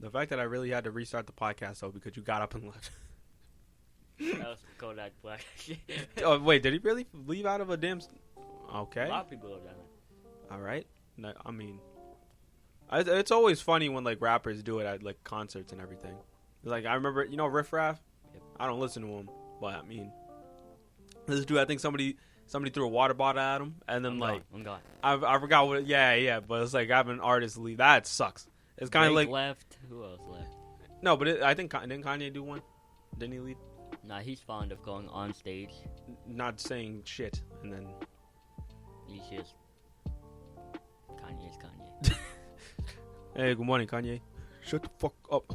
The fact that I really had to restart the podcast though because you got up and left. That was Kodak Black. Oh wait, did he really leave out of a damn? Okay. A lot of people have done it. All right. No, I mean, it's always funny when like rappers do it at like concerts and everything. Like I remember, Riff Raff. Yep. I don't listen to him, but I mean, this dude. I think somebody threw a water bottle at him, and then I'm gone. I forgot what. Yeah. But it's like having artists leave. That sucks. It's kind of like left. Who else left? No, but I think didn't Kanye do one? Didn't he leave? Nah, he's fond of going on stage. Not saying shit, and then He's just Kanye's Kanye. hey, good morning, Kanye. Shut the fuck up.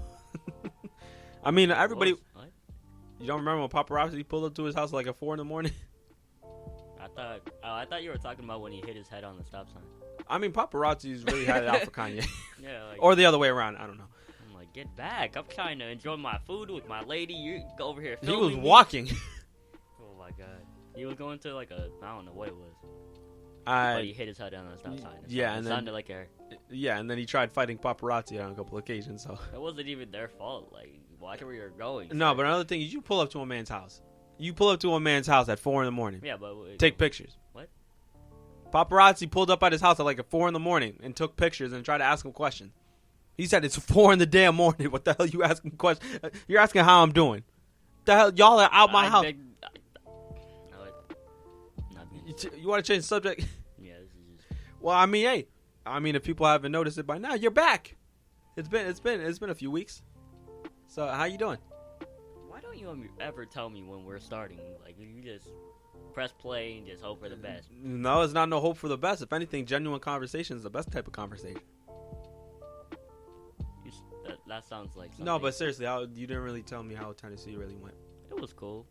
I mean, everybody. What? You don't remember when paparazzi pulled up to his house like at 4 a.m? I thought you were talking about when he hit his head on the stop sign. I mean, paparazzi's really had it out for Kanye. Yeah, like, Or the other way around. I don't know. I'm like, get back! I'm trying to enjoy my food with my lady. You go over here. He Filming was me. walking. Oh my god, he was going to like I don't know what it was. But he hit his head on the stop sign. Yeah, it sounded like and then he tried fighting paparazzi on a couple occasions. So it wasn't even their fault. Like, watch where you're going. No, but another thing is you pull up to a man's house. You pull up to a man's house at 4 a.m. Yeah, but take pictures. What? Paparazzi pulled up at his house at like 4 a.m. and took pictures and tried to ask him questions. He said it's 4 in the damn morning. What the hell are you asking questions? You're asking how I'm doing. The hell, y'all are out my house. You want to change the subject? Yeah, this is just... Well, I mean, hey, if people haven't noticed it by now, you're back. It's been a few weeks. So how you doing? Why don't you ever tell me when we're starting? Like, you just press play and just hope for the best. No, it's not no hope for the best. If anything, genuine conversation is the best type of conversation. That sounds like something. No, but seriously, you didn't really tell me how Tennessee really went. It was cool.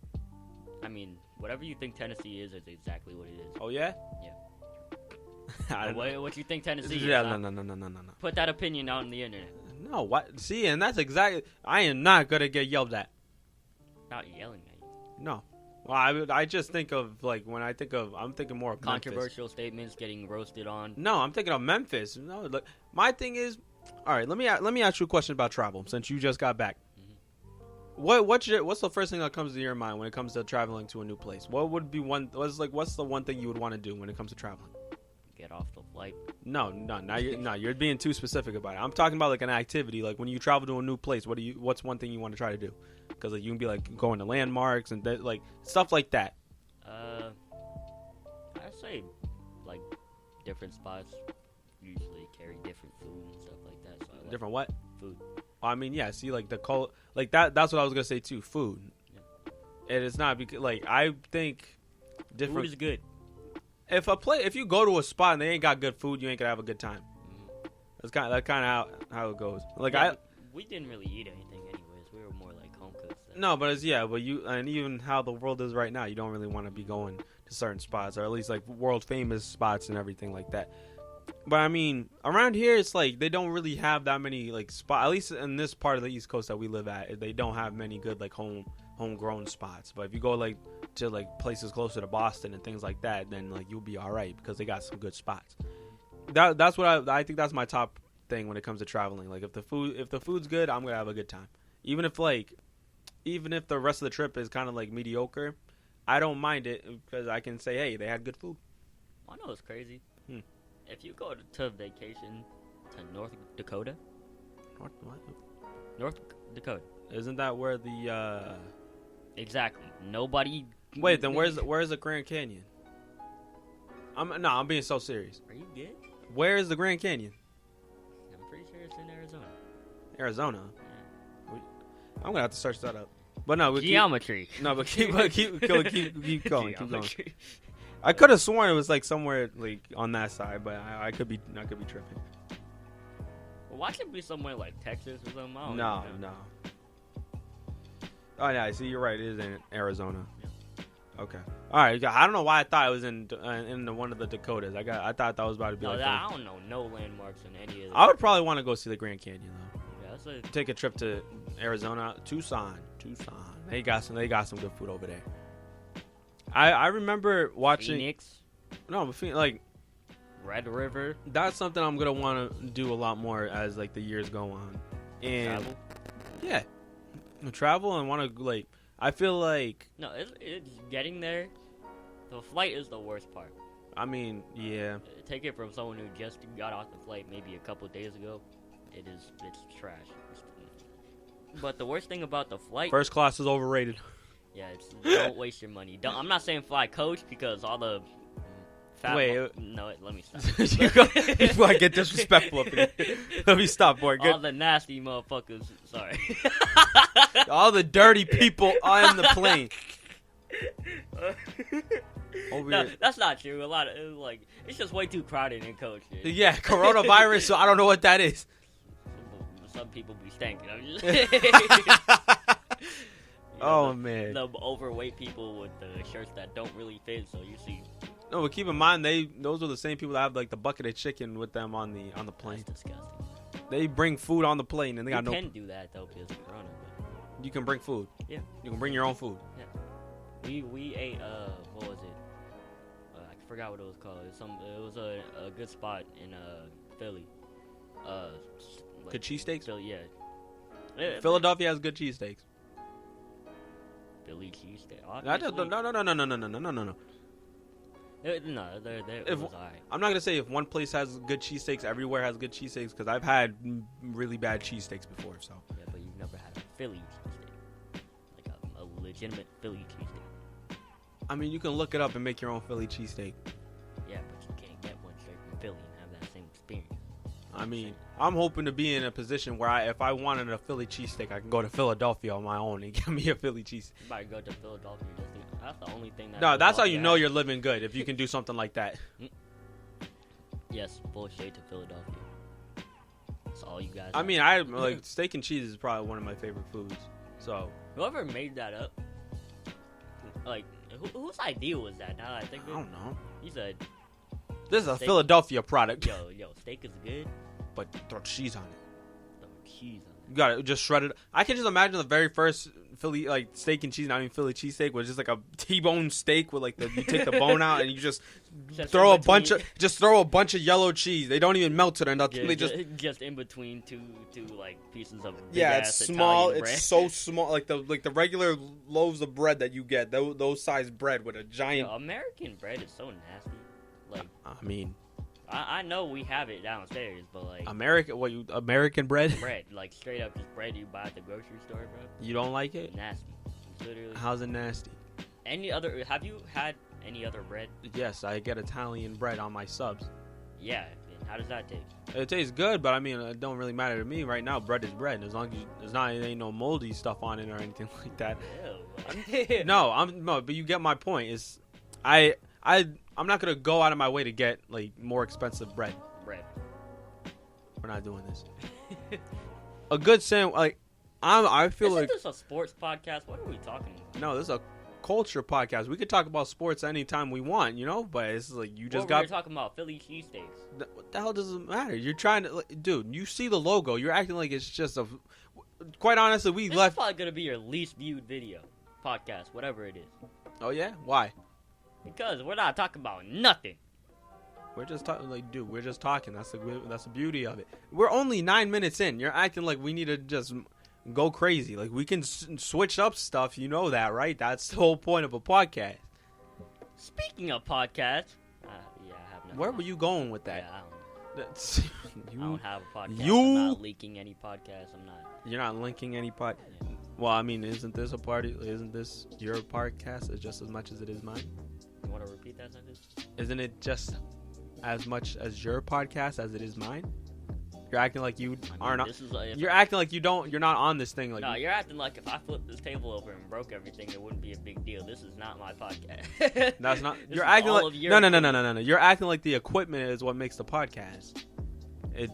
I mean, whatever you think Tennessee is exactly what it is. Oh, yeah? Yeah. What you think Tennessee is? Yeah, no. Put that opinion out on the internet. No, what? See, and that's exactly... I am not going to get yelled at. Not yelling at you. No. Well, I just think of, like, when I think of... I'm thinking more of controversial Memphis. Statements getting roasted on. No, I'm thinking of Memphis. No, look, my thing is... All right, let me ask you a question about travel, since you just got back. Mm-hmm. What's the first thing that comes to your mind when it comes to traveling to a new place? What would be what's the one thing you would want to do when it comes to traveling? Get off the flight. No, you're being too specific about it. I'm talking about like an activity, like when you travel to a new place. What's one thing you want to try to do? Because like you can be like going to landmarks and like stuff like that. I'd say like different spots usually carry different food and stuff like that. So I like different what? Food. I mean, yeah. See, like like that. That's what I was gonna say too. Food. Yeah. And it's not because like I think different. Food is good. If you go to a spot and they ain't got good food, you ain't gonna have a good time. Mm-hmm. That's kind of how it goes. Like we didn't really eat anything anyways. We were more like home cooks. No, but and even how the world is right now, you don't really want to be going to certain spots, or at least like world famous spots and everything like that. But I mean, around here, it's like they don't really have that many like spots. At least in this part of the East Coast that we live at, they don't have many good like homegrown spots. But if you go like to like places closer to Boston and things like that, then like you'll be all right because they got some good spots. That's what I think. That's my top thing when it comes to traveling. Like if the food's good, I'm gonna have a good time. Even if the rest of the trip is kind of like mediocre, I don't mind it because I can say, hey, they had good food. I know it's crazy. If you go to vacation to North Dakota. North Dakota. Isn't that where the Exactly. Nobody. Wait, then where's the Grand Canyon? I'm being so serious. Are you good? Where is the Grand Canyon? I'm pretty sure it's in Arizona. Arizona. Yeah. I'm gonna have to search that up. But no, geometry. Keep going. I could have sworn it was like somewhere like on that side, but I could be tripping. Well, why should it be somewhere like Texas or something? No. Oh yeah, see, you're right. It is in Arizona. Yeah. Okay. All right. I don't know why I thought it was in one of the Dakotas. I thought that was about to be. I don't know no landmarks in any of them. I would probably want to go see the Grand Canyon though. Yeah, take a trip to Arizona, Tucson. They got some good food over there. I remember watching Phoenix. No, but like Red River. That's something I'm gonna want to do a lot more as like the years go on. and travel and want to like. I feel like no, it's getting there. The flight is the worst part. I mean, yeah. Take it from someone who just got off the flight maybe a couple days ago. It's trash. But the worst thing about the flight, first class is overrated. Yeah, don't waste your money. I'm not saying fly coach because all the no, let me stop. Before I get disrespectful up here. Let me stop, boy. All the nasty motherfuckers. Sorry. All the dirty people on the plane. No, that's not true. A lot of it's just way too crowded in coach. Yeah, coronavirus. So I don't know what that is. Some people be stinking. Man. The overweight people with the shirts that don't really fit. So you see. No, but keep in mind those are the same people that have like the bucket of chicken with them on the plane. That's disgusting. They bring food on the plane and they got no. You can do that though because of Corona. But... You can bring food. Yeah. You can bring your own food. Yeah. We ate what was it? I forgot what it was called. It was a good spot in Philly. Good cheesesteaks. Philly, yeah. Philadelphia has good cheesesteaks. Philly cheesesteak. No. No, it was alright. I'm not gonna say if one place has good cheesesteaks, everywhere has good cheesesteaks, because I've had really bad cheesesteaks before. So. Yeah, but you've never had a Philly cheesesteak, like a legitimate Philly cheesesteak. I mean, you can look it up and make your own Philly cheesesteak. Yeah, but you can't get one straight from Philly and have that same experience. I mean, I'm hoping to be in a position where if I wanted a Philly cheesesteak, I can go to Philadelphia on my own and get me a Philly cheesesteak. You might go to Philadelphia. That's the only thing that... No, that's how you know you're living good, if you can do something like that. Yes, full shade to Philadelphia. That's all you guys I mean, I like steak and cheese is probably one of my favorite foods. So whoever made that up, like, whose idea was that? Now that I think I don't know. He said, this is a Philadelphia product. Yo, steak is good, but throw cheese on it. Throw cheese on it. You got to just shred it. I can just imagine the very first Philly steak and cheese, not even Philly cheesesteak, was just like a T-bone steak with like you take the bone out and you just throw a bunch of yellow cheese. They don't even melt it or nothing. Yeah, they just in between two like pieces of it's small. Italian bread. It's so small, like the regular loaves of bread that you get. Those size bread with a giant. American bread is so nasty. Like I mean. I know we have it downstairs, but like American bread? Bread, like straight up just bread you buy at the grocery store, bro. You don't like it? Nasty. Literally. How's it nasty? Have you had any other bread? Yes, I get Italian bread on my subs. Yeah, and how does that taste? It tastes good, but I mean, it don't really matter to me right now. Bread is bread, as long as there ain't no moldy stuff on it or anything like that. Ew. No, but you get my point. Is I'm not gonna go out of my way to get like more expensive bread. We're not doing this. A good sandwich, like I feel Isn't like this a sports podcast? What are we talking about? No, this is a culture podcast. We could talk about sports anytime we want, but it's like you just got. We're talking about Philly cheesesteaks. What the hell does it matter? You're trying to, dude. You see the logo. You're acting like it's just a. Quite honestly, This is probably gonna be your least viewed podcast, whatever it is. Oh yeah, why? Because we're not talking about nothing. We're just talking, we're just talking. That's the beauty of it. We're only 9 minutes in. You're acting like we need to just go crazy. Like we can switch up stuff. You know that, right? That's the whole point of a podcast. Speaking of podcasts, I have no. Where were you going with that? Yeah, I don't have a podcast. I'm not leaking any podcasts. I'm not. You're not linking any pod. Yeah. Well, I mean, isn't this your podcast just as much as it is mine? You want to repeat that sentence? Isn't it just as much as your podcast as it is mine? You're acting like you are not. You're acting like you don't. You're not on this thing. Like you're acting like if I flipped this table over and broke everything, it wouldn't be a big deal. This is not my podcast. That's not. You're acting like no. You're acting like the equipment is what makes the podcast. It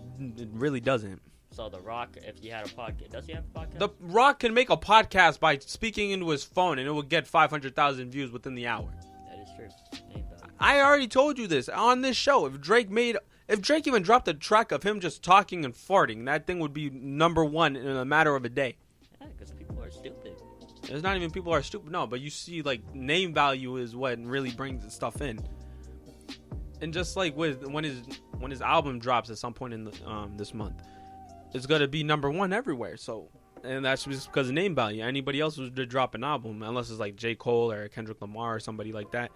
really doesn't. So The Rock, if you had a podcast, does he have a podcast? The Rock can make a podcast by speaking into his phone, and it will get 500,000 views within the hour. That is true. I already told you this on this show. If Drake even dropped a track of him just talking and farting, that thing would be #1 in a matter of a day. Yeah, because people are stupid. It's not even people are stupid. No, but you see, like, name value is what really brings the stuff in. And just like when his album drops at some point in this month, it's gonna be #1 everywhere. So, and that's just because of name value. Anybody else would drop an album, unless it's like J. Cole or Kendrick Lamar or somebody like that.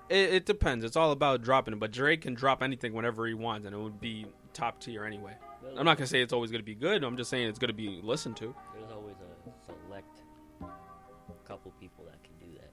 It depends. It's all about dropping it. But Drake can drop anything whenever he wants, and it would be top tier anyway. I'm not gonna say it's always gonna be good. I'm just saying it's gonna be listened to. There's always a select couple people that can do that.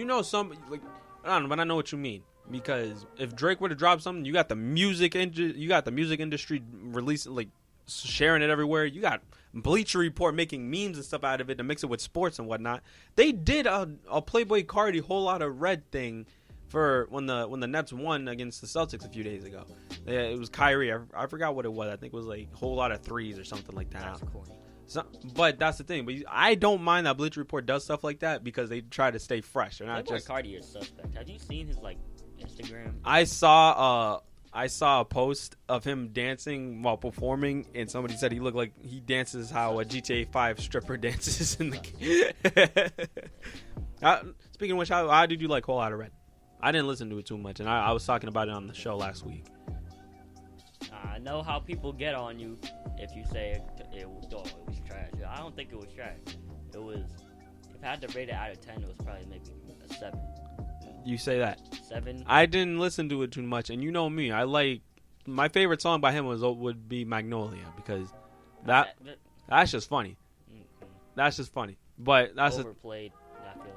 Like, some like I don't know, but I know what you mean. Because if Drake were to drop something, you got the music industry releasing, like sharing it everywhere. You got Bleacher Report making memes and stuff out of it to mix it with sports and whatnot. They did a Playboy Cardi whole lot of red thing for when the Nets won against the Celtics a few days ago. It was Kyrie. I forgot what it was. I think it was like a whole lot of threes or something like that. That's corny. So, but that's the thing. But I don't mind that Bleacher Report does stuff like that because they try to stay fresh. They're not Playboy Cardi is suspect. Have you seen his Instagram? I saw a post of him dancing while performing, and somebody said he looked like he dances how a GTA 5 stripper dances in the game. Speaking of which, how did you like Whole Lotta Red? I didn't listen to it too much, and I was talking about it on the show last week. I know how people get on you if you say it was trash. I don't think it was trash. It was, if I had to rate it out of 10, it was probably maybe a 7. You say that? 7? I didn't listen to it too much, and you know me. I like, my favorite song by him would be Magnolia, because that's just funny. Mm-hmm. That's just funny. But that's overplayed. I feel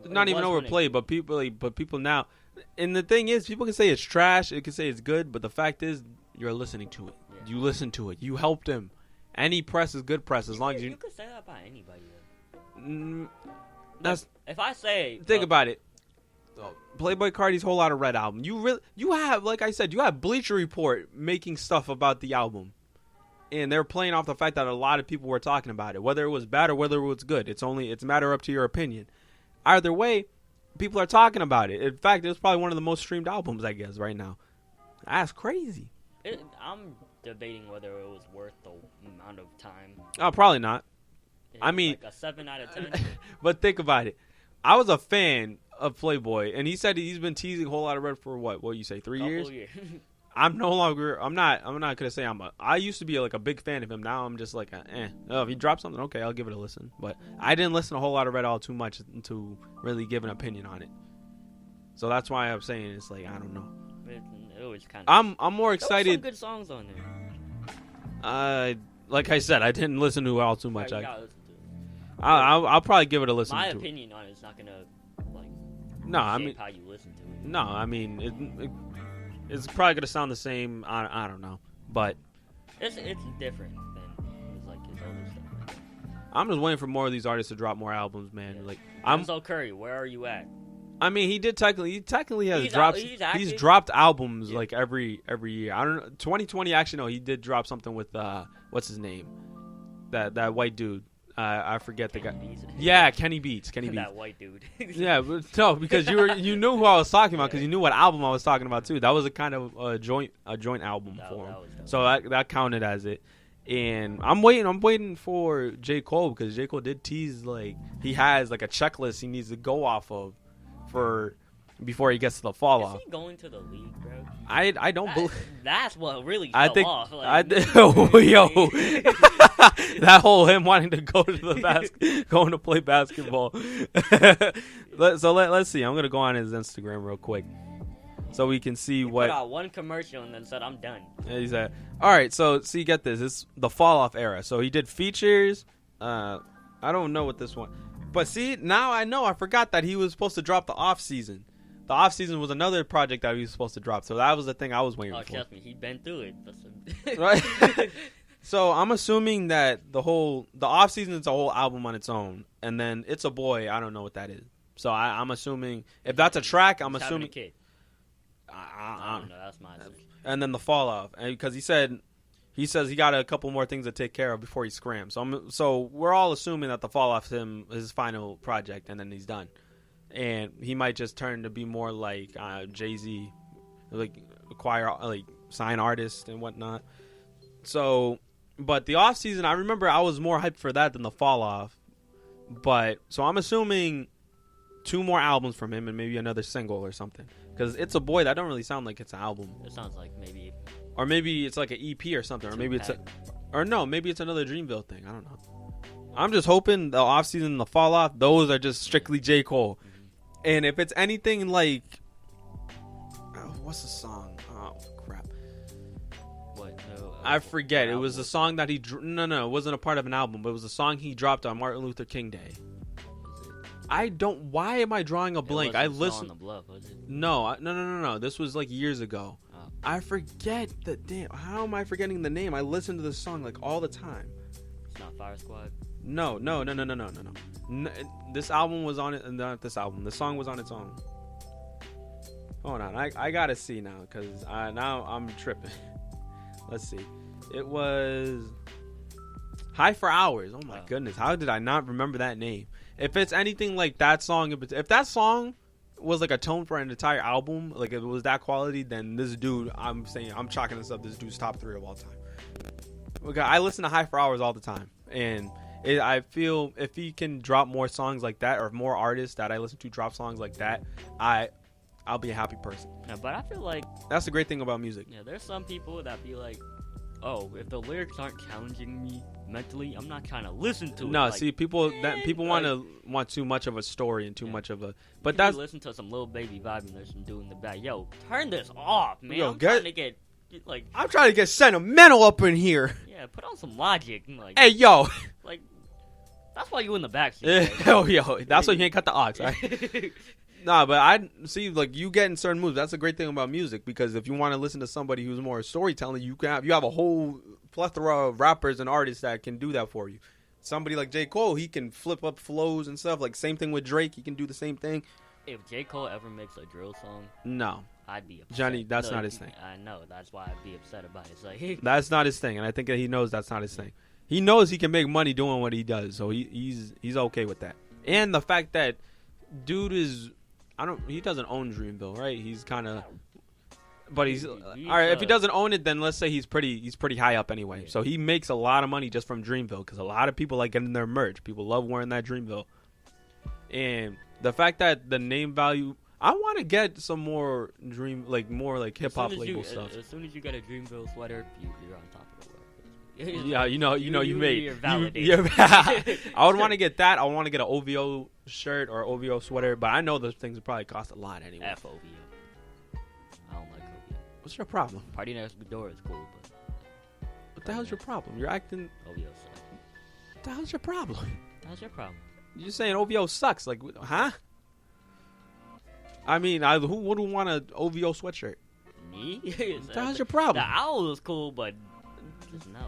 like. Not even overplayed, but people now, and the thing is, people can say it's trash, it can say it's good, but the fact is, you're listening to it. Yeah. You listen to it. You helped him. Any press is good press as long as you. You could say that about anybody. That's if I say. Think about it. Playboy Cardi's Whole Lotta Red album. You have, like I said, you have Bleacher Report making stuff about the album, and they're playing off the fact that a lot of people were talking about it, whether it was bad or whether it was good. It's a matter up to your opinion. Either way, people are talking about it. In fact, it's probably one of the most streamed albums, I guess, right now. That's crazy. I'm debating whether it was worth the amount of time. Oh, probably not. I mean, like a 7 out of 10. But think about it. I was a fan of Playboy, and he said he's been teasing Whole Lotta Red for what you say, 3 years? I'm not gonna say I used to be like a big fan of him. Now I'm just like if he drops something, okay, I'll give it a listen. But I didn't listen to a Whole Lotta Red all too much to really give an opinion on it. So that's why I'm saying it's like, I don't know. It was kind of. I'm more excited. There were some good songs on there. Like I said, I didn't listen to it all too much. Right, you gotta listen to it. I'll probably give it a listen. My to opinion on it is not gonna shape how you listen to it. No, I mean it's probably gonna sound the same. I don't know, but it's different than his other stuff. Like that. I'm just waiting for more of these artists to drop more albums, man. Yeah. Like Denzel Curry, where are you at? I mean, he technically has dropped. He's dropped albums like every year. I don't know. 2020 actually, no, he did drop something with what's his name? That white dude. I forget the guy. Beats. Yeah, Kenny Beats. That white dude. Yeah, but no, because you knew who I was talking about because you knew what album I was talking about too. That was a kind of a joint album for him. So that counted as it. And I'm waiting for J. Cole because J. Cole did tease like he has like a checklist he needs to go off of before he gets to the fall off. Is he going to the league, bro? I don't believe. That's what really I think. off. Yo, that whole him wanting to go to the going to play basketball. Let's see. I'm gonna go on his Instagram real quick, so we can see what. Put out one commercial and then said, "I'm done." Yeah, he said, "All right." So see, get this. It's the fall off era. So he did features. I don't know what this one. But see, now I know. I forgot that he was supposed to drop the off season. The off season was another project that he was supposed to drop. So that was the thing I was waiting for. Trust me, he'd been through it. Right. So I'm assuming that the off season is a whole album on its own, and then It's a Boy. I don't know what that is. So I'm assuming if that's a track, I'm assuming. Having a kid. I don't know. That's my assumption. And then the fall off, because he says he got a couple more things to take care of before he scrams. So we're all assuming that the fall off his final project, and then he's done, and he might just turn to be more like Jay-Z, like acquire like sign artist and whatnot. So, but the off season, I remember I was more hyped for that than the fall off. But so I'm assuming 2 more albums from him and maybe another single or something. Because It's a Boy, that don't really sound like it's an album. It sounds like maybe Or maybe it's like an EP or something. Or maybe it's maybe it's another Dreamville thing. I don't know. I'm just hoping the off season and the fall off, those are just strictly J. Cole. And if it's anything like, what's the song? Oh crap! What? No, I forget. It was a song that he it wasn't a part of an album, but it was a song he dropped on Martin Luther King Day. I don't. Why am I drawing a blank? I listened. No. This was like years ago. Oh. I forget the damn. How am I forgetting the name? I listen to this song like all the time. It's not Fire Squad. No. This album was on it. Not this album. The song was on its own. Hold on. I gotta see now because now I'm tripping. Let's see. It was High for Hours. Oh my goodness. How did I not remember that name? If it's anything like that song, if that song was like a tone for an entire album, like if it was that quality, then this dude, I'm chalking this up. This dude's top 3 of all time. Okay, I listen to High for Hours all the time, and I feel if he can drop more songs like that, or more artists that I listen to drop songs like that, I'll be a happy person. Yeah, but I feel like that's the great thing about music. Yeah, there's some people that be like, oh, if the lyrics aren't challenging me mentally, I'm not trying to listen to it. No, see, people want too much of a story and too much of a. But you that's listen to some Lil Baby vibe and there's some dude in the back. Yo, turn this off, man. I'm trying to get sentimental up in here. Yeah, put on some Logic. Like, hey, yo. Like, that's why you in the back seat. Yo, that's why you can't cut the aux, right? Nah, but I see, like, you get in certain moves. That's a great thing about music, because if you want to listen to somebody who's more storytelling, you have a whole plethora of rappers and artists that can do that for you. Somebody like J. Cole, he can flip up flows and stuff. Like, same thing with Drake. He can do the same thing. If J. Cole ever makes a drill song, no, I'd be upset. Johnny, that's not his thing. I know. That's why I'd be upset about it. It's like, that's not his thing, and I think that he knows that's not his thing. He knows he can make money doing what he does, so he's okay with that. And the fact that dude is... he doesn't own Dreamville, right? He's kind of, but he's all right. If he doesn't own it, then let's say he's pretty high up anyway. Yeah. So he makes a lot of money just from Dreamville, because a lot of people like getting their merch. People love wearing that Dreamville, and the fact that the name value, I want to get some more more hip hop label stuff. As soon as you get a Dreamville sweater, you're on top of the world. Yeah, you made. You're validated. I would want to get that. I want to get an OVO shirt or OVO sweater, but I know those things would probably cost a lot anyway. F OVO. I don't like OVO. What's your problem? Party Next Door is cool, but what the hell's your problem? You're acting. OVO sucks. What the hell's your problem? How's your problem? You're saying OVO sucks, like, huh? I mean, who would want an OVO sweatshirt? Me? What the hell's your problem? The owl is cool, but just no.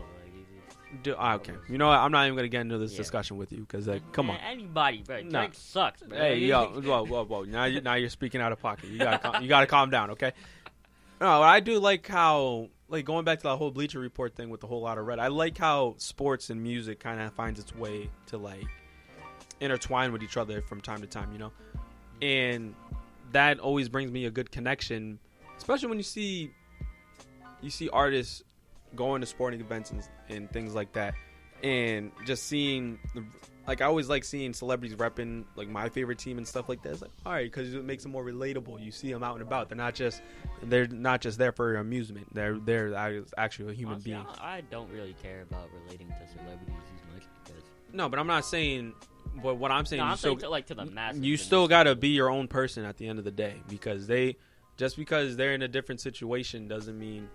Okay, you know what? I'm not even gonna get into this discussion with you, because come on. Anybody, bro. Drake sucks, bro. Hey, yo, whoa. Now you're speaking out of pocket. You gotta calm down, okay? No, I do like how, like, going back to that whole Bleacher Report thing with the whole lot of red. I like how sports and music kind of finds its way to, like, intertwine with each other from time to time, you know? And that always brings me a good connection, especially when you see artists going to sporting events and things like that, and just seeing, like, I always like seeing celebrities repping, like, my favorite team and stuff like that. It's like, all right, because it makes them more relatable. You see them out and about. They're not just there for amusement. They're actually a human being. I don't really care about relating to celebrities as much, because no, but I'm not saying. But what I'm saying, to the masses. You still gotta be your own person at the end of the day, because because they're in a different situation doesn't mean.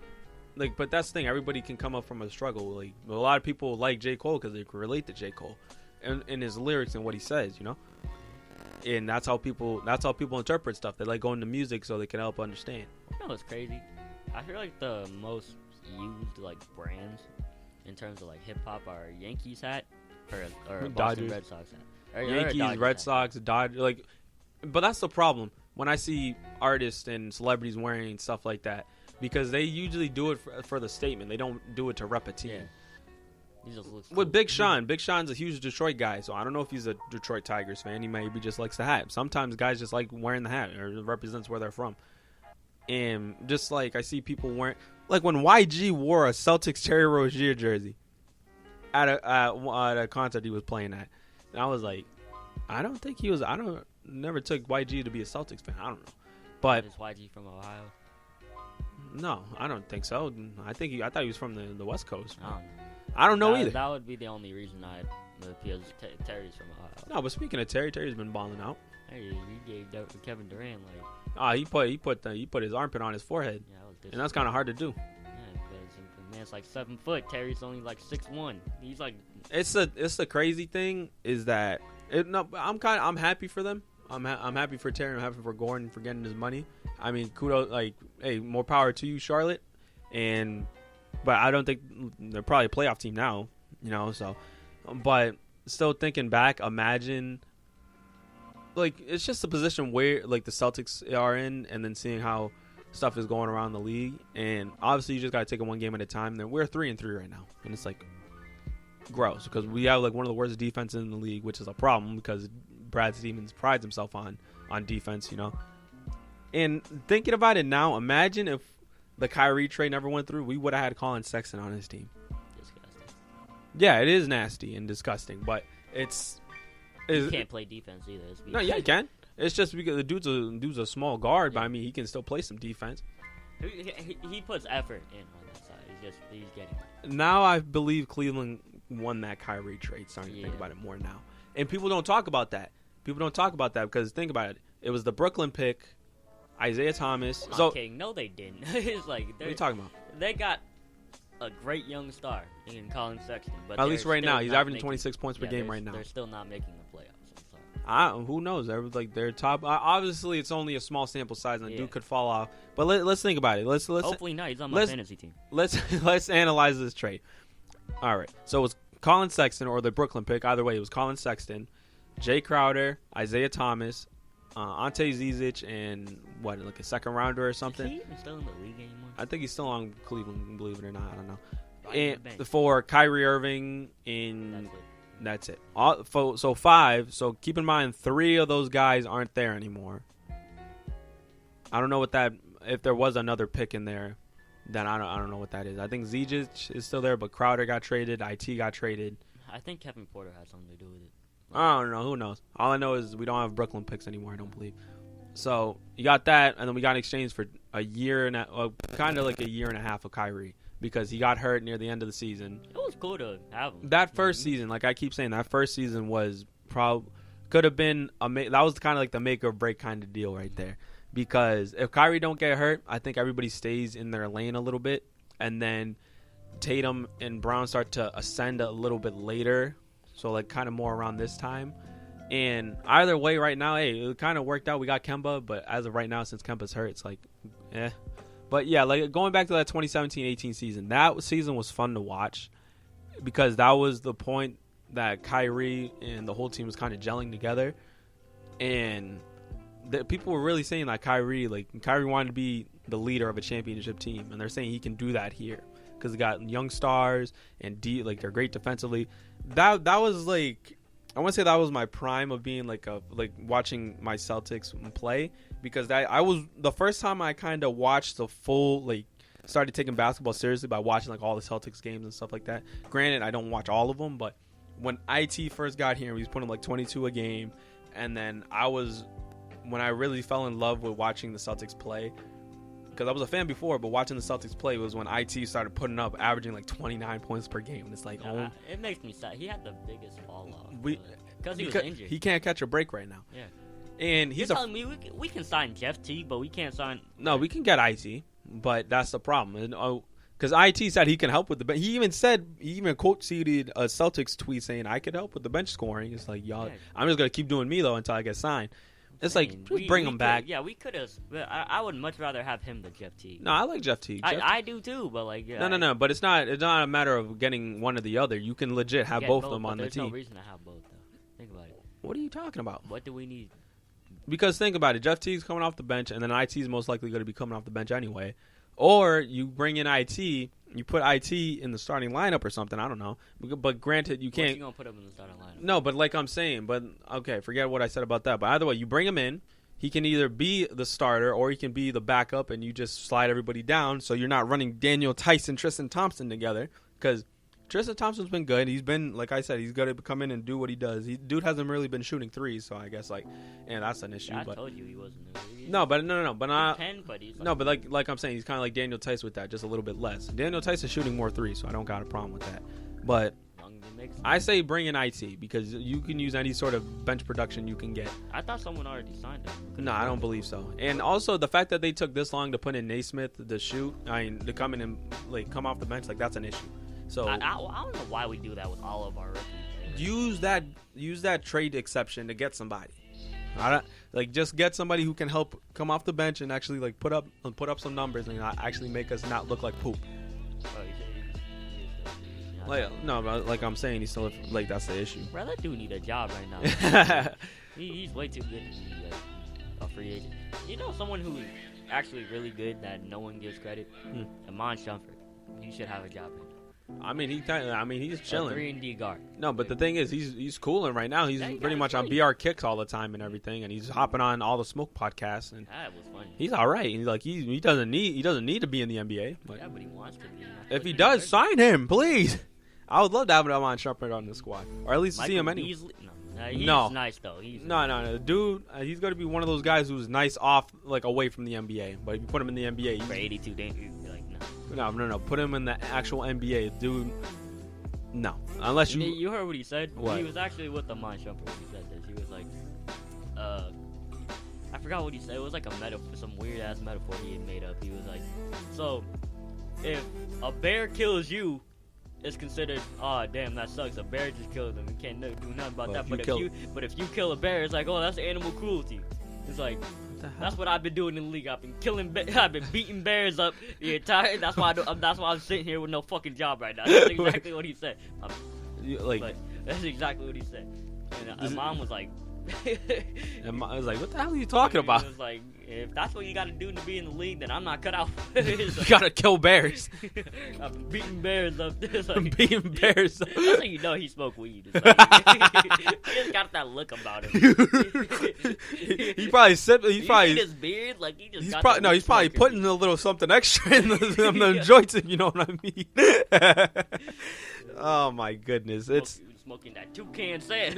Like, but that's the thing. Everybody can come up from a struggle. Like, a lot of people like J. Cole because they can relate to J. Cole, and his lyrics and what he says, you know. And that's how people interpret stuff. They like going to music so they can help understand. You know what's crazy? I feel like the most used, like, brands in terms of, like, hip hop are Yankees hat or Boston Red Sox hat. Yankees, Red Sox, Dodgers. Like, but that's the problem when I see artists and celebrities wearing stuff like that. Because they usually do it for the statement. They don't do it to rep a team. Yeah. He just looks cool. With Big Sean. Big Sean's a huge Detroit guy, so I don't know if he's a Detroit Tigers fan. He maybe just likes the hat. Sometimes guys just like wearing the hat, or it represents where they're from. And just like I see people wearing, like when YG wore a Celtics Terry Rozier jersey at a concert he was playing at, and I was like, never took YG to be a Celtics fan. I don't know, but is YG from Ohio? No, I don't think so. I thought he was from the West Coast. I don't know. I don't know either. That would be the only reason because Terry's from Ohio. No, but speaking of Terry's been balling out. Hey, he gave Kevin Durant like. He put his armpit on his forehead, and that's kind of hard to do. Yeah, because the man's like 7 foot. Terry's only like 6'1". He's like. It's the crazy thing is that I'm happy for them. I'm happy for Terry. I'm happy for Gordon for getting his money. I mean, kudos. Like, hey, more power to you, Charlotte. But I don't think they're probably a playoff team now. So, but still thinking back, imagine. Like, it's just a position where like the Celtics are in, and then seeing how stuff is going around the league, and obviously you just gotta take it one game at a time. Then we're 3-3 right now, and it's like gross because we have like one of the worst defenses in the league, which is a problem because Brad Stevens prides himself on defense, And thinking about it now, imagine if the Kyrie trade never went through, we would have had Colin Sexton on his team. Disgusting. Yeah, it is nasty and disgusting, but you can't play defense either. No, yeah, you can. It's just because the dude's a small guard, but I mean he can still play some defense. He puts effort in on that side. He's getting it. Now I believe Cleveland won that Kyrie trade. Starting to think about it more now, and people don't talk about that. Because think about it. It was the Brooklyn pick, Isaiah Thomas. No, they didn't. It's like what are you talking about? They got a great young star in Colin Sexton, but at least right now he's averaging 26 points per game right now. They're still not making the playoffs. I'm sorry. Who knows? They're top. Obviously, it's only a small sample size, and the dude could fall off. But let's think about it. Let's hopefully not. He's on my fantasy team. Let's analyze this trade. All right. So it was Colin Sexton or the Brooklyn pick. Either way, it was Colin Sexton, Jay Crowder, Isaiah Thomas, Ante Zizic, and like a second rounder or something. Is he even still in the league anymore? I think he's still on Cleveland. Believe it or not, I don't know. And for Kyrie Irving, that's it. So 5. So keep in mind 3 of those guys aren't there anymore. I don't know what that. If there was another pick in there, then I don't know what that is. I think Zizic is still there, but Crowder got traded. IT got traded. I think Kevin Porter had something to do with it. I don't know. Who knows? All I know is we don't have Brooklyn picks anymore. I don't believe. So you got that, and then we got an exchange for kind of like a year and a half of Kyrie because he got hurt near the end of the season. It was cool to have him. That first season, like I keep saying, that first season was could have been that was kind of like the make or break kind of deal right there. Because if Kyrie don't get hurt, I think everybody stays in their lane a little bit, and then Tatum and Brown start to ascend a little bit later. So like kind of more around this time. And either way right now, hey, it kind of worked out. We got Kemba, but as of right now, since Kemba's hurt, it's like, eh. But yeah, like going back to that 2017-18 season, that season was fun to watch because that was the point that Kyrie and the whole team was kind of gelling together. And people were really saying that Kyrie wanted to be the leader of a championship team. And they're saying he can do that here because they got young stars and they're great defensively. That was like, I want to say that was my prime of being like watching my Celtics play because I was the first time I kind of watched the full started taking basketball seriously by watching like all the Celtics games and stuff like that. Granted, I don't watch all of them, but when IT first got here, he was putting like 22 a game, and then when I really fell in love with watching the Celtics play. Because I was a fan before, but watching the Celtics play was when IT started putting up, averaging like 29 points per game. And it's like, it makes me sad. He had the biggest fall off. Because he was injured. He can't catch a break right now. Yeah. And You're telling me we can sign Jeff T, but we can't sign... No, we can get IT, but that's the problem. Because IT said he can help with the bench. He even quote-tweeted a Celtics tweet saying, I could help with the bench scoring. It's like, y'all, I'm just going to keep doing me, though, until I get signed. It's like, just bring him back. Yeah, we could have. I would much rather have him than Jeff T. No, I like Jeff T. I do too, but like... Yeah, No, but it's not a matter of getting one or the other. You can legit have both of them on the team. There's no reason to have both, though. Think about it. What are you talking about? What do we need? Because think about it. Jeff T's coming off the bench, and then IT's most likely going to be coming off the bench anyway. Or you bring in IT, you put IT in the starting lineup or something. I don't know. But granted, you can't... What's he going to put him in the starting lineup? No, but like I'm saying, okay, forget what I said about that. But either way, you bring him in. He can either be the starter or he can be the backup, and you just slide everybody down so you're not running Daniel Tice and Tristan Thompson together. Because Tristan Thompson's been good. He's been, like I said, he's got to come in and do what he does. Dude hasn't really been shooting threes, so I guess, that's an issue. Yeah, I told you he wasn't. No, but not 10, but he's no, but like I'm saying, he's kind of like Daniel Tice with that, just a little bit less. Daniel Tice is shooting more threes, so I don't got a problem with that. But I say bring in IT because you can use any sort of bench production you can get. I thought someone already signed him. No, I don't believe so. And also the fact that they took this long to put in Naismith to shoot, to come in and like come off the bench, like that's an issue. So I don't know why we do that with all of our rookies. Use that trade exception to get somebody. Just get somebody who can help come off the bench and actually like put up some numbers and actually make us not look like poop. Like I'm saying, he's still like that's the issue. Bro, that dude need a job right now. he's way too good to be a free agent. You know, someone who's actually really good that no one gives credit. Amon Shumpert. He should have a job right now. I mean, he's chilling. 3-and-D guard. No, but the thing is, he's cooling right now. He's pretty much on BR Kicks all the time and everything, and he's hopping on all the Smoke podcasts. And that was funny. He's all right. He's like he doesn't need to be in the NBA. But yeah, but he wants to be. If he does, sign him, please. I would love to have him on Shumpert on the squad, or at least see him anyway. He's nice though. No, dude. He's going to be one of those guys who's nice off, like away from the NBA. But if you put him in the NBA, for 82, you'd be like, no. Put him in the actual NBA, dude. No, unless you heard what he said. What? He was actually with Amon Shumpert when he said this. He was like, I forgot what he said. It was like a metaphor, some weird ass metaphor he had made up. He was like, so if a bear kills you, it's considered, oh damn, that sucks. A bear just killed him. You can't do nothing about that. But if you kill a bear, it's like, oh, that's animal cruelty. It's like, that's what I've been doing in the league. I've been beating bears up the entire. That's why I'm sitting here with no fucking job right now. That's exactly what he said. That's exactly what he said. And Mom was like, and I was like, what the hell are you talking about? He was like, if that's what you got to do to be in the league, then I'm not cut out. You gotta kill bears. I've been beating bears up. Like, beating bears up. That's how you know he smoked weed. It's like, he just got that look about him. He probably sipped. He's probably his beard. Like he just. He's probably putting a little something extra in the joints. You know what I mean? Oh my goodness! It's smoking that toucan sand.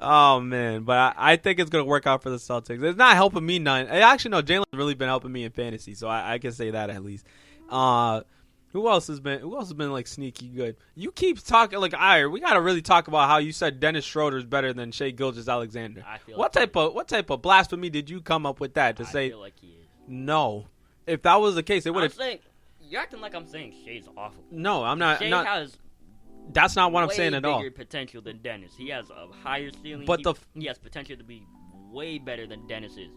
Oh man, but I think it's gonna work out for the Celtics. It's not helping me none. Actually, no, Jalen's really been helping me in fantasy, so I can say that at least. Who else has been like sneaky good? You keep talking like we gotta really talk about how you said Dennis Schroder is better than Shai Gilgeous-Alexander. What type of blasphemy did you come up with that to say? I feel like he is. No, if that was the case, it would have. You're acting like I'm saying Shai's awful. No, I'm not. Shai has. That's not what I'm saying at all. Bigger potential than Dennis. He has a higher ceiling. But he has potential to be way better than Dennis is,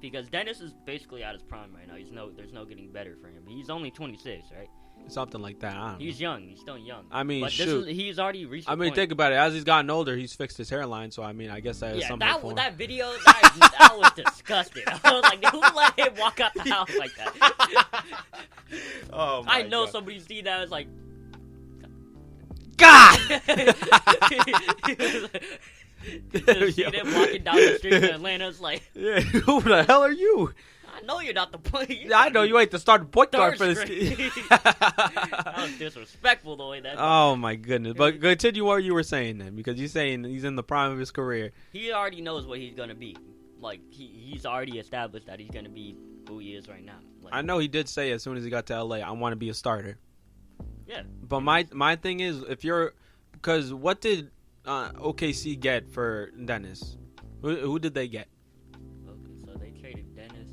because Dennis is basically at his prime right now. There's no getting better for him. He's only 26, right? Something like that. I don't know. He's young. He's still young. I mean, he's already reached. I mean, think about it. As he's gotten older, he's fixed his hairline. So I mean, I guess that is something. That video, that was disgusting. I was like, who let him walk out the house like that? Oh my I know God. somebody see that as like. God! See them walking down the street in Atlanta. It's like, yeah, who the hell are you? I know you're not the point. I know you ain't the starting point guard for this. That was disrespectful the way that. Oh my goodness! But continue what you were saying then, because you're saying he's in the prime of his career. He already knows what he's gonna be. Like he's already established that he's gonna be who he is right now. Like, I know he did say as soon as he got to LA, I want to be a starter. Yeah. But my thing is, because what did OKC get for Dennis? Who did they get? Okay, so they traded Dennis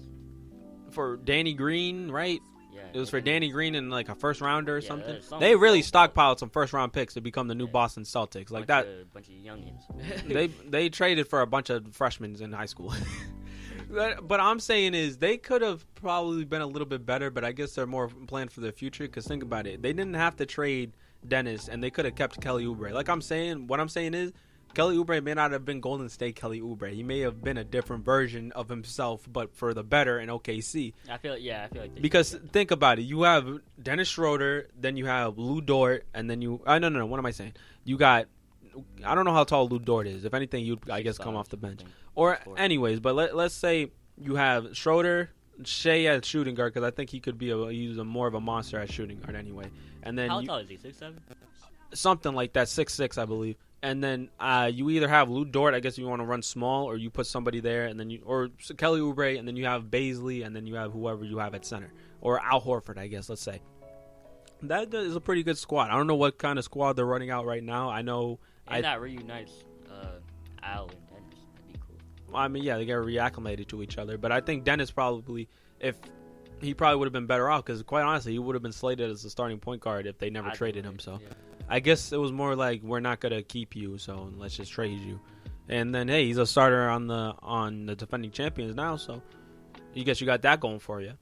for Danny Green, right? Yeah. It was for Danny Green and like a first rounder or something. They They really stockpiled some first round picks to become the new Boston Celtics. Like that. A bunch of youngins. they traded for a bunch of freshmen in high school. But I'm saying is they could have probably been a little bit better, but I guess they're more planned for the future. Because think about it, they didn't have to trade Dennis, and they could have kept Kelly Oubre. Like I'm saying, what I'm saying is Kelly Oubre may not have been Golden State Kelly Oubre. He may have been a different version of himself, but for the better in OKC. I feel like because think about it, you have Dennis Schroder, then you have Lou Dort, and then you. No. What am I saying? You got. I don't know how tall Lou Dort is. If anything, you'd I guess come off the bench. Or anyways, but let's say you have Schroeder, Shai as shooting guard, because I think he could be he's more of a monster at shooting guard anyway. And then how tall is he? 6'7"? Something like that, 6'6", I believe. And then you either have Lou Dort, I guess if you want to run small, or you put somebody there, and then or Kelly Oubre, and then you have Baisley, and then you have whoever you have at center, or Al Horford, I guess. Let's say that is a pretty good squad. I don't know what kind of squad they're running out right now. I know that reunites Al and Dennis. That'd be cool. I mean, yeah, they get reacclimated to each other, but I think Dennis probably, if he probably would have been better off, because quite honestly, he would have been slated as the starting point guard if they never traded him. So. Yeah. I guess it was more like, we're not gonna keep you, so let's just trade you. And then hey, he's a starter on the defending champions now, so you got that going for you.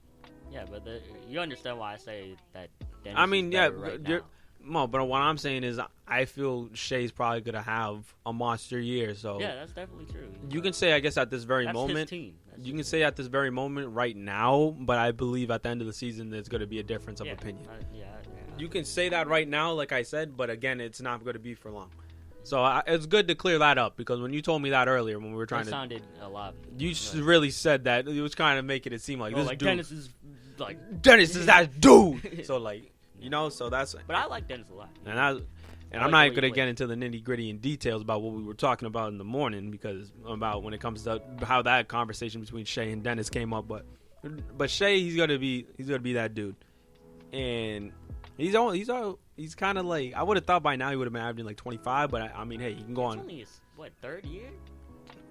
Yeah, but you understand why I say that. Dennis I mean, yeah, right no, but what I'm saying is, I feel Shea's probably gonna have a monster year. So yeah, that's definitely true. You can say, I guess, at this very moment, his team. You can say at this very moment right now, but I believe at the end of the season there's going to be a difference of opinion. You can say that right now, like I said, but again, it's not going to be for long. So it's good to clear that up, because when you told me that earlier when we were trying to, sounded a lot. You really said that. It was kind of making it seem like this dude. Dennis is that dude. So like, so that's. But I like Dennis a lot. And I'm not going to get into the nitty gritty and details about what we were talking about in the morning, because about when it comes to how that conversation between Shea and Dennis came up. But Shea, he's gonna be that dude, and he's kind of like, I would have thought by now he would have been averaging like 25, but I mean, hey, you can go on. It's only his third year.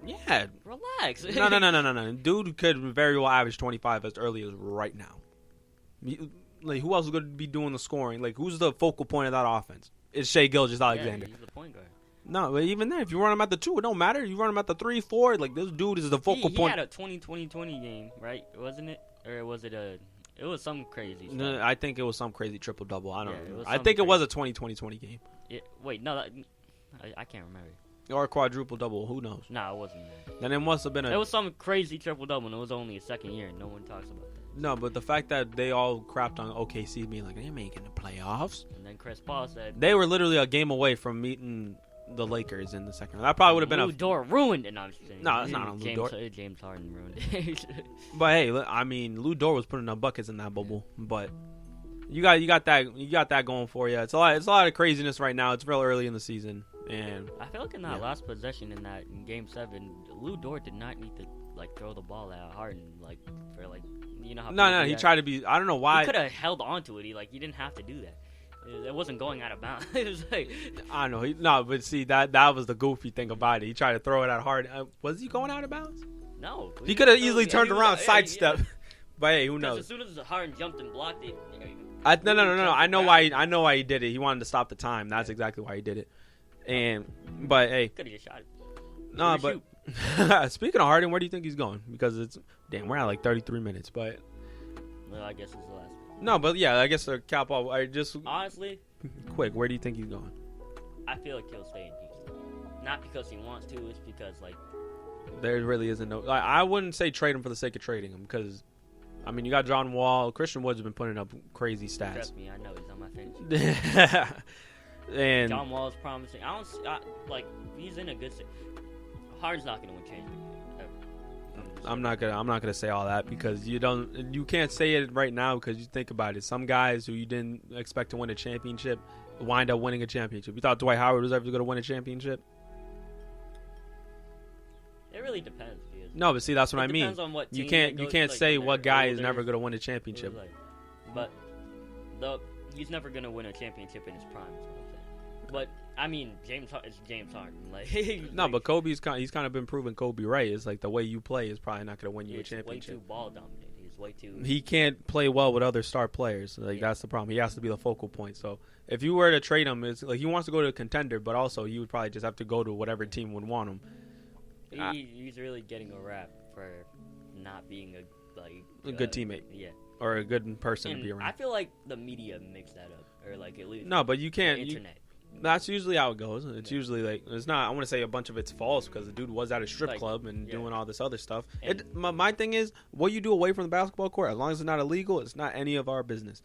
Yeah. Relax. No. Dude could very well average 25 as early as right now. Like, who else is going to be doing the scoring? Like, who's the focal point of that offense? It's Shai Gilgeous-Alexander. Yeah, he's the point guard. No, but even then, if you run him at the 2, it don't matter. You run him at the 3, 4. Like, this dude is the focal point. He had a 20-20-20 game, right? Wasn't it? Or was it it was some crazy stuff. No, I think it was some crazy triple-double. I don't know. I think crazy. It was a 20-20-20 game. Wait, no, I can't remember. Or a quadruple-double. Who knows? No, it wasn't that. Then it must have been It was some crazy triple-double, and it was only his second year, and no one talks about that. No, but the fact that they all crapped on OKC being like, they're making the playoffs. And then Chris Paul said... They were literally a game away from meeting the Lakers in the second round. That probably would have been Lou Dort ruined it. No, I'm just saying. No, that's not on Lou Dort. James Harden ruined it. But hey, I mean, Lou Dort was putting up buckets in that bubble. But you got that going for you. It's a lot of craziness right now. It's real early in the season, and I feel like in that last possession in Game 7, Lou Dort did not need to throw the ball at Harden for you know how. No, he tried to be. I don't know why. He could have held on to it. He didn't have to do that. It wasn't going out of bounds. It was like, I know. But see, that was the goofy thing about it. He tried to throw it at Harden. Was he going out of bounds? No. He could have easily turned around, sidestep. But hey, who knows? As soon as Harden jumped and blocked it. No. I know why he did it. He wanted to stop the time. That's exactly why he did it. But hey, could have just shot it. No, but speaking of Harden, where do you think he's going? Because we're at like 33 minutes, but. Well, I guess it's the last one. No, but yeah, I guess to cap off, honestly, quick, where do you think he's going? I feel like he'll stay in Houston. Not because he wants to, it's because there really isn't no. I wouldn't say trade him for the sake of trading him, because, I mean, you got John Wall, Christian Wood's been putting up crazy stats. Trust me, I know he's on my fantasy. And John Wall is promising. He's in a good. Harden's not going to win championship. I'm not gonna say all that, because you can't say it right now, because you think about it. Some guys who you didn't expect to win a championship wind up winning a championship. You thought Dwight Howard was ever going to win a championship? It really depends. No, but see, that's what I mean. On what you can't say what guy is never going to win a championship. But he's never going to win a championship in his prime. Is what I'm saying. But I mean, it's James Harden. No, but Kobe's he's kind of been proving Kobe right. It's like the way you play is probably not going to win you a championship. Way too ball dominant. He's way too. He can't play well with other star players. That's the problem. He has to be the focal point. So if you were to trade him, it's like he wants to go to a contender, but also you would probably just have to go to whatever team would want him. He's really getting a rap for not being a good teammate. Yeah. Or a good person to be around. I feel like the media mixed that up, or at least no, but you can't. The internet. That's usually how it goes. It's usually it's not. I want to say a bunch of it's false, because the dude was at a strip club and doing all this other stuff. My thing is, what you do away from the basketball court, as long as it's not illegal, it's not any of our business.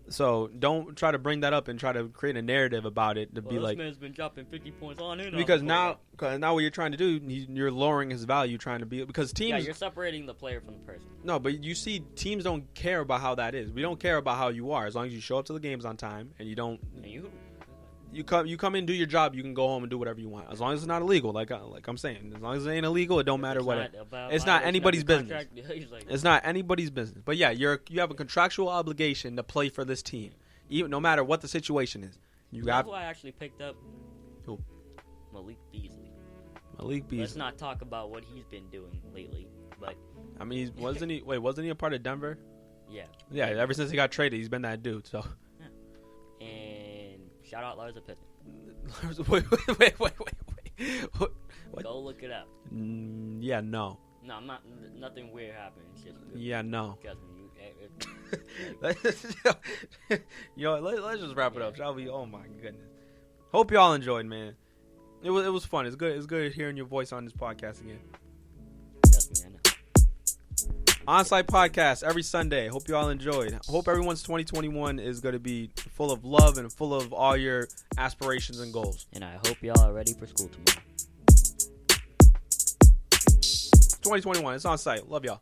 So don't try to bring that up and try to create a narrative about it this man's been dropping 50 points on and because now what you're trying to do, you're lowering his value, trying to be, because teams. Yeah, you're separating the player from the person. No, but you see, teams don't care about how that is. We don't care about how you are, as long as you show up to the games on time and you don't. You come in, do your job. You can go home and do whatever you want, as long as it's not illegal. Like I'm saying, as long as it ain't illegal, it don't matter what. It's not anybody's business. It's not anybody's business. But yeah, you have a contractual obligation to play for this team, even no matter what the situation is. You got who I actually picked up. Who? Malik Beasley. Malik Beasley. Let's not talk about what he's been doing lately, but I mean, wasn't he a part of Denver? Yeah. Yeah, ever since he got traded, he's been that dude. So. Yeah. And shout out Larsa Pippen. wait. What? Go look it up. Yeah, no. No, I'm not. Nothing weird happened. It's just good. Yeah, no. Trust me. Let's just wrap it up, shall we? Oh my goodness. Hope y'all enjoyed, man. It was fun. It's good hearing your voice on this podcast again. Trust me, I know. On-site podcast every Sunday. Hope you all enjoyed. Hope everyone's 2021 is going to be full of love and full of all your aspirations and goals. And I hope y'all are ready for school tomorrow. 2021. It's on site. Love y'all.